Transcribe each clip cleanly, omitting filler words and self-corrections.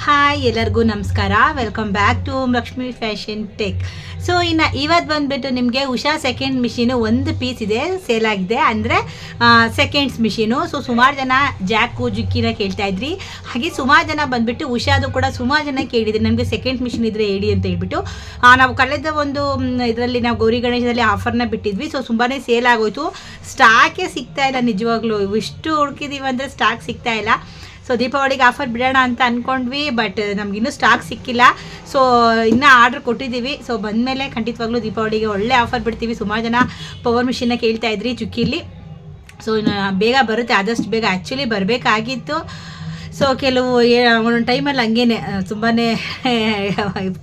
Hi ಎಲ್ಲರಿಗೂ ನಮಸ್ಕಾರ. Welcome back to Lakshmi fashion tech. So ಇನ್ನು ಇವತ್ತು ಬಂದುಬಿಟ್ಟು ನಿಮಗೆ ಉಷಾ ಸೆಕೆಂಡ್ ಮಿಷಿನು ಒಂದು ಪೀಸ್ ಇದೆ, ಸೇಲ್ ಆಗಿದೆ, ಅಂದರೆ ಸೆಕೆಂಡ್ಸ್ ಮಿಷಿನು. ಸೊ ಸುಮಾರು ಜನ ಜಾಕು ಜುಕ್ಕಿನ ಕೇಳ್ತಾ ಇದ್ರಿ, ಹಾಗೆ ಸುಮಾರು ಜನ ಬಂದುಬಿಟ್ಟು ಉಷಾದು ಕೂಡ ಸುಮಾರು ಜನ ಕೇಳಿದ್ರಿ ನಮಗೆ ಸೆಕೆಂಡ್ ಮಿಷಿನ್ ಇದ್ದರೆ ಹೇಳಿ ಅಂತ ಹೇಳ್ಬಿಟ್ಟು. ನಾವು ಕಳೆದ ಒಂದು ಇದರಲ್ಲಿ ನಾವು ಗೌರಿ ಗಣೇಶದಲ್ಲಿ ಆಫರ್ನ ಬಿಟ್ಟಿದ್ವಿ. ಸೊ ತುಂಬಾ ಸೇಲ್ ಆಗೋಯ್ತು, ಸ್ಟಾಕೇ ಸಿಗ್ತಾ ಇಲ್ಲ ನಿಜವಾಗ್ಲೂ. ಇಷ್ಟು ಹುಡುಕಿದೀವಿ ಅಂದರೆ ಸ್ಟಾಕ್ ಸಿಗ್ತಾ ಇಲ್ಲ. ಸೊ ದೀಪಾವಳಿಗೆ ಆಫರ್ ಬಿಡೋಣ ಅಂತ ಅಂದ್ಕೊಂಡ್ವಿ, ಬಟ್ ನಮಗಿನ್ನೂ ಸ್ಟಾಕ್ ಸಿಕ್ಕಿಲ್ಲ. ಸೊ ಇನ್ನೂ ಆರ್ಡ್ರ್ ಕೊಟ್ಟಿದ್ದೀವಿ. ಸೊ ಬಂದಮೇಲೆ ಖಂಡಿತವಾಗ್ಲೂ ದೀಪಾವಳಿಗೆ ಒಳ್ಳೆ ಆಫರ್ ಬಿಡ್ತೀವಿ. ಸುಮಾರು ಜನ ಪವರ್ ಮಿಷಿನ್ನ ಕೇಳ್ತಾ ಇದ್ರಿ ಚುಕ್ಕಿಲಿ. ಸೊ ಇನ್ನು ಬೇಗ ಬರುತ್ತೆ, ಆದಷ್ಟು ಬೇಗ ಆ್ಯಕ್ಚುಲಿ ಬರಬೇಕಾಗಿತ್ತು. ಸೊ ಕೆಲವು ಒಂದೊಂದು ಟೈಮಲ್ಲಿ ಹಂಗೇನೆ ತುಂಬಾ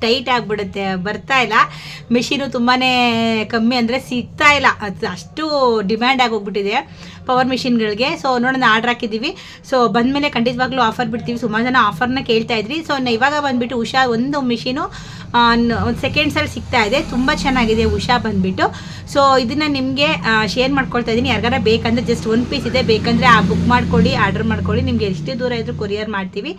ಟೈಟ್ ಆಗಿಬಿಡುತ್ತೆ, ಬರ್ತಾ ಇಲ್ಲ ಮಿಷಿನು. ತುಂಬಾ ಕಮ್ಮಿ ಅಂದರೆ ಸಿಗ್ತಾ ಇಲ್ಲ, ಅದು ಅಷ್ಟು ಡಿಮ್ಯಾಂಡ್ ಆಗೋಗ್ಬಿಟ್ಟಿದೆ ಪವರ್ ಮಿಷಿನ್ಗಳಿಗೆ. ಸೊ ನೋಡೋಣ, ಆರ್ಡ್ರ್ ಹಾಕಿದ್ದೀವಿ. ಸೊ ಬಂದಮೇಲೆ ಖಂಡಿತವಾಗ್ಲೂ ಆಫರ್ ಬಿಡ್ತೀವಿ. ಸುಮಾರು ಜನ ಆಫರ್ನ ಕೇಳ್ತಾ ಇದ್ರಿ. ಸೊ ಇವಾಗ ಬಂದುಬಿಟ್ಟು ಉಷಾ ಒಂದು ಮಿಷಿನು ಒಂದು ಸೆಕೆಂಡ್ಸಲ್ಲಿ ಸಿಗ್ತಾ ಇದೆ, ತುಂಬ ಚೆನ್ನಾಗಿದೆ ಉಷಾ ಬಂದುಬಿಟ್ಟು. ಸೊ ಇದನ್ನು ನಿಮಗೆ ಶೇರ್ ಮಾಡ್ಕೊಳ್ತಾ ಇದ್ದೀನಿ. ಯಾರಿಗಾರ ಬೇಕಂದರೆ ಜಸ್ಟ್ ಒಂದು ಪೀಸ್ ಇದೆ, ಬೇಕಂದರೆ ಬುಕ್ ಮಾಡ್ಕೊಳ್ಳಿ, ಆರ್ಡರ್ ಮಾಡ್ಕೊಳ್ಳಿ. ನಿಮಗೆ ಎಷ್ಟೇ ದೂರ ಇದ್ದರೂ ಕೊರಿಯರ್ ಮಾಡ್ತೀವಿ.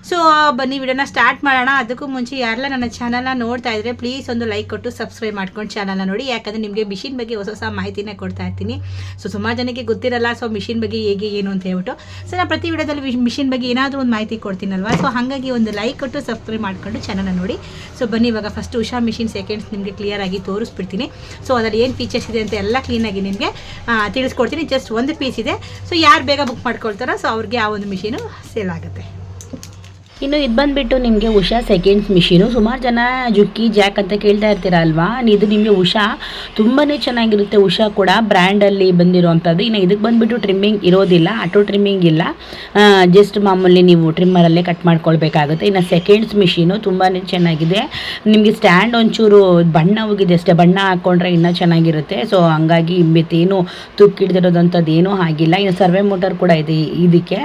ಸೊ ಬನ್ನಿ ವಿಡಿಯೋನ ಸ್ಟಾರ್ಟ್ ಮಾಡೋಣ. ಅದಕ್ಕೂ ಮುಂಚೆ ಯಾರೆಲ್ಲ ನನ್ನ ಚಾನಲ್ನ ನೋಡ್ತಾ ಇದ್ದರೆ ಪ್ಲೀಸ್ ಒಂದು ಲೈಕ್ ಕೊಟ್ಟು ಸಬ್ಸ್ಕ್ರೈಬ್ ಮಾಡ್ಕೊಂಡು ಚಾನಲ್ನ ನೋಡಿ, ಯಾಕಂದರೆ ನಿಮಗೆ ಮಿಷಿನ್ ಬಗ್ಗೆ ಹೊಸ ಹೊಸ ಮಾಹಿತಿನ ಕೊಡ್ತಾ ಇರ್ತೀನಿ. ಸೊ ಸುಮಾರು ಜನಕ್ಕೆ ಗೊತ್ತಿರಲ್ಲ ಸೊ ಮಿಷಿನ್ ಬಗ್ಗೆ ಹೇಗೆ ಏನು ಅಂತ ಹೇಳ್ಬಿಟ್ಟು. ಸೊ ನಾನು ಪ್ರತಿ ವಿಡಿಯೋದಲ್ಲಿ ಮಿಷಿನ್ ಬಗ್ಗೆ ಏನಾದರೂ ಒಂದು ಮಾಹಿತಿ ಕೊಡ್ತೀನಲ್ವ. ಸೊ ಹಾಗಾಗಿ ಒಂದು ಲೈಕ್ ಕೊಟ್ಟು ಸಬ್ಸ್ಕ್ರೈಬ್ ಮಾಡ್ಕೊಂಡು ಚಾನಲ್ನ ನೋಡಿ. ಸೊ ಬನ್ನಿ ಇವಾಗ ಫಸ್ಟ್ ಉಷಾ ಮಿಷಿನ್ ಸೆಕೆಂಡ್ಸ್ ನಿಮಗೆ ಕ್ಲಿಯರಾಗಿ ತೋರಿಸ್ಬಿಡ್ತೀನಿ. ಸೊ ಅದರಲ್ಲಿ ಏನು ಫೀಚರ್ಸ್ ಇದೆ ಅಂತ ಎಲ್ಲ ಕ್ಲೀನಾಗಿ ನಿಮಗೆ ತಿಳಿಸ್ಕೊಡ್ತೀನಿ. ಜಸ್ಟ್ ಒಂದು ಪೀಸ್ ಇದೆ. ಸೊ ಯಾರು ಬೇಗ ಬುಕ್ ಮಾಡ್ಕೊಳ್ತಾರೋ ಸೊ ಅವ್ರಿಗೆ ಆ ಒಂದು ಮಿಷಿನು ಸೇಲ್ ಆಗುತ್ತೆ. ಇನ್ನು ಇದು ಬಂದುಬಿಟ್ಟು ನಿಮಗೆ ಉಷಾ ಸೆಕೆಂಡ್ಸ್ ಮಿಷಿನು. ಸುಮಾರು ಜನ ಜುಕ್ಕಿ ಜಾಕ್ ಅಂತ ಕೇಳ್ತಾ ಇರ್ತೀರ ಅಲ್ವಾ. ಇದು ನಿಮಗೆ ಉಷಾ ತುಂಬಾ ಚೆನ್ನಾಗಿರುತ್ತೆ. ಉಷಾ ಕೂಡ ಬ್ರ್ಯಾಂಡಲ್ಲಿ ಬಂದಿರೋವಂಥದ್ದು. ಇನ್ನು ಇದಕ್ಕೆ ಬಂದುಬಿಟ್ಟು ಟ್ರಿಮ್ಮಿಂಗ್ ಇರೋದಿಲ್ಲ, ಆಟೋ ಟ್ರಿಮ್ಮಿಂಗ್ ಇಲ್ಲ, ಜಸ್ಟ್ ಮಾಮೂಲಿ ನೀವು ಟ್ರಿಮ್ಮರಲ್ಲೇ ಕಟ್ ಮಾಡ್ಕೊಳ್ಬೇಕಾಗುತ್ತೆ. ಇನ್ನು ಸೆಕೆಂಡ್ಸ್ ಮಿಷಿನು ತುಂಬಾ ಚೆನ್ನಾಗಿದೆ. ನಿಮಗೆ ಸ್ಟ್ಯಾಂಡ್ ಒಂಚೂರು ಬಣ್ಣ ಹೋಗಿದೆ ಅಷ್ಟೇ, ಬಣ್ಣ ಹಾಕ್ಕೊಂಡ್ರೆ ಇನ್ನೂ ಚೆನ್ನಾಗಿರುತ್ತೆ. ಸೊ ಹಂಗಾಗಿ ಮತ್ತೇನು ತುಕ್ಕಿಡ್ದಿರೋದಂಥದ್ದು ಏನೂ ಆಗಿಲ್ಲ. ಇನ್ನು ಸರ್ವೆ ಮೋಟರ್ ಕೂಡ ಇದೆ ಇದಕ್ಕೆ,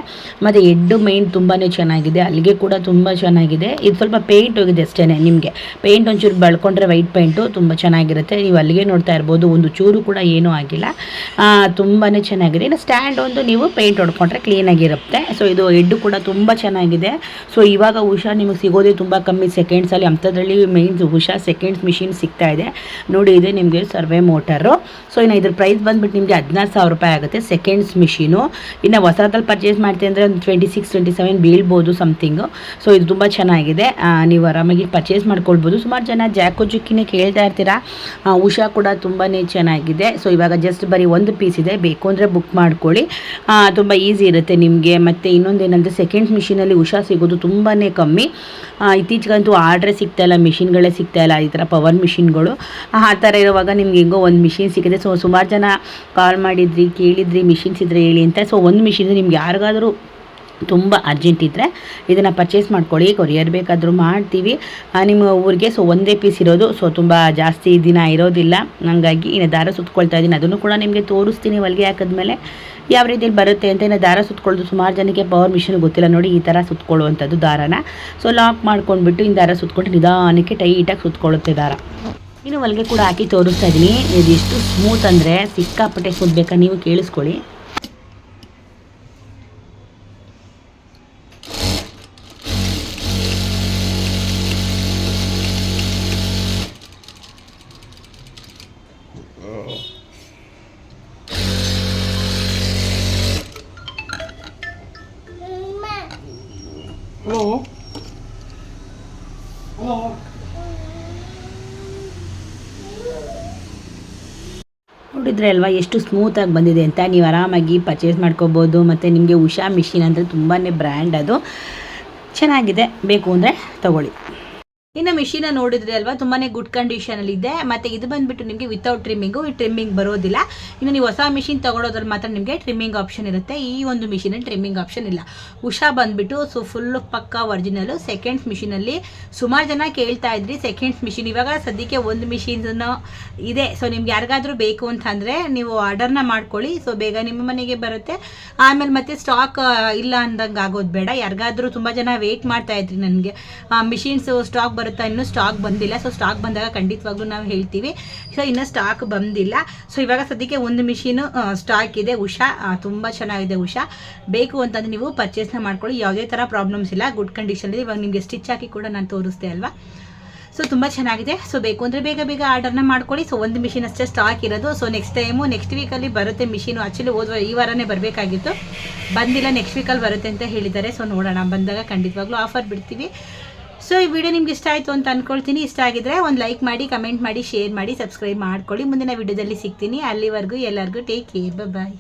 ಮತ್ತು ಹೆಡ್ಡು ಮೈನ್ ತುಂಬಾ ಚೆನ್ನಾಗಿದೆ, ಅಲ್ಲಿಗೆ ಕೂಡ ತುಂಬ ಚೆನ್ನಾಗಿದೆ. ಇದು ಸ್ವಲ್ಪ ಪೇಂಟ್ ಹೋಗಿದೆ ಅಷ್ಟೇ, ನಿಮಗೆ ಪೇಂಟ್ ಒಂಚೂರು ಬಳ್ಕೊಂಡ್ರೆ ವೈಟ್ ಪೇಂಟು ತುಂಬ ಚೆನ್ನಾಗಿರುತ್ತೆ. ನೀವು ಅಲ್ಲಿಗೆ ನೋಡ್ತಾ ಇರ್ಬೋದು, ಒಂದು ಚೂರು ಕೂಡ ಏನೂ ಆಗಿಲ್ಲ, ತುಂಬಾ ಚೆನ್ನಾಗಿದೆ. ಇನ್ನು ಸ್ಟ್ಯಾಂಡ್ ಒಂದು ನೀವು ಪೇಂಟ್ ಹೊಡ್ಕೊಂಡ್ರೆ ಕ್ಲೀನಾಗಿರುತ್ತೆ. ಸೊ ಇದು ಹೆಡ್ಡು ಕೂಡ ತುಂಬ ಚೆನ್ನಾಗಿದೆ. ಸೊ ಇವಾಗ ಉಷಾ ನಿಮಗೆ ಸಿಗೋದೇ ತುಂಬ ಕಮ್ಮಿ ಸೆಕೆಂಡ್ಸಲ್ಲಿ, ಅಂಥದ್ರಲ್ಲಿ ಮೈನ್ ಉಷಾ ಸೆಕೆಂಡ್ಸ್ ಮಿಷಿನ್ ಸಿಗ್ತಾ ಇದೆ ನೋಡಿ. ಇದೆ ನಿಮಗೆ ಸರ್ವೆ ಮೋಟರು. ಸೊ ಇನ್ನು ಇದ್ರ ಪ್ರೈಸ್ ಬಂದುಬಿಟ್ಟು ನಿಮಗೆ 16,000 ರೂಪಾಯಿ ಆಗುತ್ತೆ ಸೆಕೆಂಡ್ಸ್ ಮಿಷಿನು. ಇನ್ನು ಹೊಸದಲ್ಲಿ ಪರ್ಚೇಸ್ ಮಾಡ್ತೀವಿ ಅಂದರೆ ಒಂದು 26-27 ಬೀಳ್ಬೋದು ಸಮಥಿಂಗು. ಸೊ ಇದು ತುಂಬ ಚೆನ್ನಾಗಿದೆ, ನೀವು ಆರಾಮಾಗಿ ಪರ್ಚೇಸ್ ಮಾಡ್ಕೊಳ್ಬೋದು. ಸುಮಾರು ಜನ ಜಾಕೋ ಜುಕ್ಕಿನೇ ಕೇಳ್ತಾ ಇರ್ತೀರಾ. ಉಷಾ ಕೂಡ ತುಂಬಾ ಚೆನ್ನಾಗಿದೆ. ಸೊ ಇವಾಗ ಜಸ್ಟ್ ಬರೀ ಒಂದು ಪೀಸ್ ಇದೆ, ಬೇಕು ಅಂದರೆ ಬುಕ್ ಮಾಡ್ಕೊಳ್ಳಿ, ತುಂಬ ಈಸಿ ಇರುತ್ತೆ ನಿಮಗೆ. ಮತ್ತು ಇನ್ನೊಂದೇನಂದರೆ ಸೆಕೆಂಡ್ ಮಿಷಿನಲ್ಲಿ ಉಷಾ ಸಿಗೋದು ತುಂಬಾ ಕಮ್ಮಿ. ಇತ್ತೀಚೆಗಂತೂ ಆರ್ಡ್ರೇ ಸಿಗ್ತಾಯಿಲ್ಲ, ಮಿಷಿನ್ಗಳೇ ಸಿಗ್ತಾಯಿಲ್ಲ, ಈ ಥರ ಪವರ್ ಮಿಷಿನ್ಗಳು. ಆ ಥರ ಇರುವಾಗ ನಿಮ್ಗೆ ಹೆಂಗೋ ಒಂದು ಮಿಷಿನ್ ಸಿಕ್ಕಿದೆ. ಸೊ ಸುಮಾರು ಜನ ಕಾಲ್ ಮಾಡಿದ್ರಿ, ಕೇಳಿದ್ರಿ ಮಿಷಿನ್ಸ್ ಇದ್ದರೆ ಹೇಳಿ ಅಂತ. ಸೊ ಒಂದು ಮಿಷಿನ್ ನಿಮ್ಗೆ ಯಾರಿಗಾದರೂ ತುಂಬ ಅರ್ಜೆಂಟ್ ಇದ್ದರೆ ಇದನ್ನು ಪರ್ಚೇಸ್ ಮಾಡ್ಕೊಳ್ಳಿ, ಕೊರಿಯರ್ ಬೇಕಾದರೂ ಮಾಡ್ತೀವಿ ನಿಮ್ಮ ಊರಿಗೆ. ಸೊ ಒಂದೇ ಪೀಸ್ ಇರೋದು, ಸೊ ತುಂಬ ಜಾಸ್ತಿ ದಿನ ಇರೋದಿಲ್ಲ. ಹಾಗಾಗಿ ಇನ್ನು ದಾರ ಸುತ್ಕೊಳ್ತಾ ಇದ್ದೀನಿ, ಅದನ್ನು ಕೂಡ ನಿಮಗೆ ತೋರಿಸ್ತೀನಿ ಹೊಲಿಗೆ ಹಾಕಿದ್ಮೇಲೆ ಯಾವ ರೀತಿಯಲ್ಲಿ ಬರುತ್ತೆ ಅಂತ. ಇನ್ನು ದಾರ ಸುತ್ಕೊಳ್ಳೋದು ಸುಮಾರು ಜನಕ್ಕೆ ಪವರ್ ಮಿಷಿನ್ ಗೊತ್ತಿಲ್ಲ ನೋಡಿ, ಈ ಥರ ಸುತ್ಕೊಳ್ಳುವಂಥದ್ದು ದಾರನ. ಸೊ ಲಾಕ್ ಮಾಡ್ಕೊಂಡ್ಬಿಟ್ಟು ಇನ್ನು ದಾರ ಸುತ್ಕೊಂಡು ನಿಧಾನಕ್ಕೆ ಟೈಟಾಗಿ ಸುತ್ಕೊಳ್ಳುತ್ತೆ ದಾರ. ಇನ್ನು ಹೊಲಿಗೆ ಕೂಡ ಹಾಕಿ ತೋರಿಸ್ತಾ ಇದ್ದೀನಿ. ಇದು ಎಷ್ಟು ಸ್ಮೂತ್ ಅಂದರೆ ಸಿಕ್ಕಾಪಟ್ಟೆ ಸುತ್ತಬೇಕಾ, ನೀವು ಕೇಳಿಸ್ಕೊಳ್ಳಿ. ನೋಡಿದ್ರೆ ಅಲ್ವಾ ಎಷ್ಟು ಸ್ಮೂತಾಗಿ ಬಂದಿದೆ ಅಂತ. ನೀವು ಆರಾಮಾಗಿ ಪರ್ಚೇಸ್ ಮಾಡ್ಕೋಬೋದು. ಮತ್ತು ನಿಮಗೆ ಉಷಾ ಮಿಷಿನ್ ಅಂದರೆ ತುಂಬಾ ಬ್ರ್ಯಾಂಡ್, ಅದು ಚೆನ್ನಾಗಿದೆ, ಬೇಕು ಅಂದರೆ ತೊಗೊಳ್ಳಿ. ಇನ್ನು ಮಿಷಿನ ನೋಡಿದ್ರೆ ಅಲ್ವಾ ತುಂಬಾ ಗುಡ್ ಕಂಡೀಷನಲ್ಲಿ ಇದೆ. ಮತ್ತು ಇದು ಬಂದುಬಿಟ್ಟು ನಿಮಗೆ ವಿತೌಟ್ ಟ್ರಿಮ್ಮಿಂಗು, ಈ ಟ್ರಿಮ್ಮಿಂಗ್ ಬರೋದಿಲ್ಲ. ಇನ್ನು ನೀವು ಹೊಸ ಮಿಷಿನ್ ತೊಗೊಳೋದ್ರಲ್ಲಿ ಮಾತ್ರ ನಿಮಗೆ ಟ್ರಿಮ್ಮಿಂಗ್ ಆಪ್ಷನ್ ಇರುತ್ತೆ. ಈ ಒಂದು ಮಿಷಿನಲ್ಲಿ ಟ್ರಿಮ್ಮಿಂಗ್ ಆಪ್ಷನ್ ಇಲ್ಲ. ಉಷಾ ಬಂದುಬಿಟ್ಟು ಸೊ ಫುಲ್ಲು ಪಕ್ಕ ಒರಿಜಿನಲು. ಸೆಕೆಂಡ್ಸ್ ಮಿಷಿನಲ್ಲಿ ಸುಮಾರು ಜನ ಕೇಳ್ತಾ ಇದ್ರಿ ಸೆಕೆಂಡ್ಸ್ ಮಿಷಿನ್. ಇವಾಗ ಸದ್ಯಕ್ಕೆ ಒಂದು ಮಿಷಿನ್ ಇದೆ. ಸೊ ನಿಮ್ಗೆ ಯಾರಿಗಾದ್ರೂ ಬೇಕು ಅಂತಂದರೆ ನೀವು ಆರ್ಡರ್ನ ಮಾಡ್ಕೊಳ್ಳಿ. ಸೊ ಬೇಗ ನಿಮ್ಮ ಮನೆಗೆ ಬರುತ್ತೆ. ಆಮೇಲೆ ಮತ್ತೆ ಸ್ಟಾಕ್ ಇಲ್ಲ ಅಂದಂಗೆ ಆಗೋದು ಬೇಡ. ಯಾರಿಗಾದ್ರೂ ತುಂಬ ಜನ ವೆಯ್ಟ್ ಮಾಡ್ತಾ ಇದ್ರಿ ನನಗೆ ಮಿಷಿನ್ಸು ಸ್ಟಾಕ್ ಬರುತ್ತಾ, ಇನ್ನೂ ಸ್ಟಾಕ್ ಬಂದಿಲ್ಲ. ಸೊ ಸ್ಟಾಕ್ ಬಂದಾಗ ಖಂಡಿತವಾಗ್ಲೂ ನಾವು ಹೇಳ್ತೀವಿ. ಸೊ ಇನ್ನೂ ಸ್ಟಾಕ್ ಬಂದಿಲ್ಲ. ಸೊ ಇವಾಗ ಸದ್ಯಕ್ಕೆ ಒಂದು ಮಿಷಿನು ಸ್ಟಾಕ್ ಇದೆ, ಉಷಾ. ತುಂಬ ಚೆನ್ನಾಗಿದೆ ಉಷಾ. ಬೇಕು ಅಂತಂದರೆ ನೀವು ಪರ್ಚೇಸ್ನ ಮಾಡ್ಕೊಳ್ಳಿ, ಯಾವುದೇ ಥರ ಪ್ರಾಬ್ಲಮ್ಸ್ ಇಲ್ಲ, ಗುಡ್ ಕಂಡೀಷನ್ ಇದೆ. ಇವಾಗ ನಿಮಗೆ ಸ್ಟಿಚ್ ಹಾಕಿ ಕೂಡ ನಾನು ತೋರಿಸ್ದೆ ಅಲ್ವಾ. ಸೊ ತುಂಬ ಚೆನ್ನಾಗಿದೆ. ಸೊ ಬೇಕು ಅಂದರೆ ಬೇಗ ಬೇಗ ಆರ್ಡರ್ನ ಮಾಡ್ಕೊಳ್ಳಿ. ಸೊ ಒಂದು ಮಿಷಿನ್ ಅಷ್ಟೇ ಸ್ಟಾಕ್ ಇರೋದು. ಸೊ ನೆಕ್ಸ್ಟ್ ವೀಕಲ್ಲಿ ಬರುತ್ತೆ ಮಿಷಿನು. ಆ್ಯಕ್ಚುಲಿ ಈ ವಾರನೇ ಬರಬೇಕಾಗಿತ್ತು, ಬಂದಿಲ್ಲ. ನೆಕ್ಸ್ಟ್ ವೀಕಲ್ಲಿ ಬರುತ್ತೆ ಅಂತ ಹೇಳಿದ್ದಾರೆ. ಸೊ ನೋಡೋಣ, ಬಂದಾಗ ಖಂಡಿತವಾಗ್ಲೂ ಆಫರ್ ಬಿಡ್ತೀವಿ. ಸೊ ಈ ವಿಡಿಯೋ ನಿಮ್ಗೆ ಇಷ್ಟ ಆಯಿತು ಅಂತ ಅಂದ್ಕೊಳ್ತೀನಿ. ಇಷ್ಟ ಆಗಿದ್ರೆ ಒಂದು ಲೈಕ್ ಮಾಡಿ, ಕಮೆಂಟ್ ಮಾಡಿ, ಶೇರ್ ಮಾಡಿ, ಸಬ್ಸ್ಕ್ರೈಬ್ ಮಾಡ್ಕೊಳ್ಳಿ. ಮುಂದಿನ ವಿಡಿಯೋದಲ್ಲಿ ಸಿಗ್ತೀನಿ. ಅಲ್ಲಿವರೆಗೂ ಎಲ್ಲರಿಗೂ ಟೇಕ್ ಕೇರ್, ಬಾಯ್.